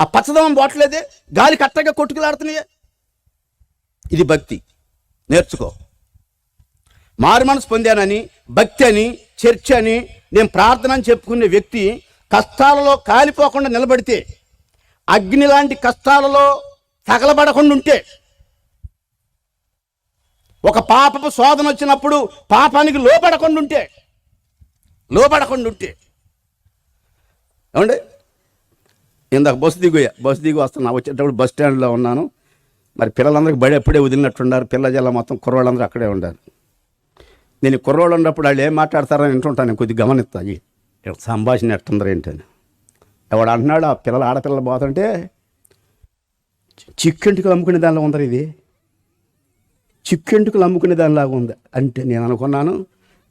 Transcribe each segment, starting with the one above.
ఆ పచ్చదనం పోవట్లేదే, గాలి కట్టగా కొట్టుకులాడుతున్నాయే. ఇది భక్తి. నేర్చుకో. మారు మనసు పొందానని, భక్తి అని, చర్చ అని, నేను ప్రార్థన అని చెప్పుకునే వ్యక్తి కష్టాలలో కాలిపోకుండా నిలబడితే, అగ్ని లాంటి కష్టాలలో తగలబడకుండా ఉంటే, ఒక పాపపు శోధన వచ్చినప్పుడు పాపానికి లోపడకుండా ఉంటే ఏమండి, ఇందాక బస్సు దిగి వస్తున్నా. వచ్చేటప్పుడు బస్ స్టాండ్లో ఉన్నాను. మరి పిల్లలందరికీ బడి ఎప్పుడే వదిలినట్టున్నారు. పిల్ల జిల్లా మొత్తం కుర్రోళ్ళందరూ అక్కడే ఉండారు. నేను కుర్రోళ్ళు ఉన్నప్పుడు వాళ్ళు ఏం మాట్లాడతారని వింటుంటాను. నేను కొద్దిగా గమనిస్తాను, సంభాషణ ఎట్టుందరు ఏంటని. ఎవడు అంటున్నాడు, ఆ పిల్లలు ఆడపిల్లలు పోతుంటే చిక్కెంటుకలు అమ్ముకునే దానిలో ఉందరు, ఇది చిక్కెంటుకలు అమ్ముకునే దానిలాగా ఉంది అంటే నేను అనుకున్నాను,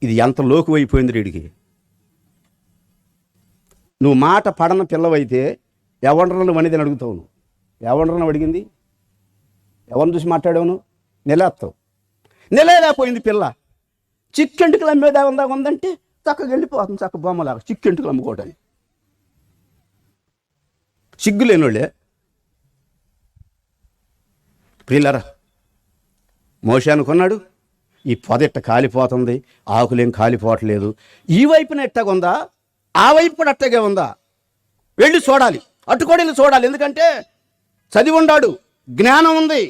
ఇది ఎంత లోకు అయిపోయింది వీడికి. నువ్వు మాట పడన పిల్లవైతే ఎవరిని వనిదని అడుగుతావు. నువ్వు ఎవరిని అడిగింది? ఎవరిని చూసి మాట్లాడావు? నువ్వు నిలేస్తావు. నిలేకపోయింది పిల్ల. చిక్కెంటుకలు అమ్మేదా ఉందంటే చక్కగా వెళ్ళిపోతుంది, చక్క బొమ్మలాగా చిక్కెంటుకలు అమ్ముకోవటానికి. సిగ్గు లేనోళ్ళే. ప్రియులారా, మోషే అనుకున్నాడు, ఈ పొదెట్ట కాలిపోతుంది, ఆకులేం కాలిపోవట్లేదు, ఈ వైపున ఎట్టగుందా, ఆ వైపు కూడా అట్టగే ఉందా, వెళ్ళి చూడాలి, అటు కూడా వెళ్ళి చూడాలి. ఎందుకంటే చదివి ఉన్నాడు, జ్ఞానం ఉంది,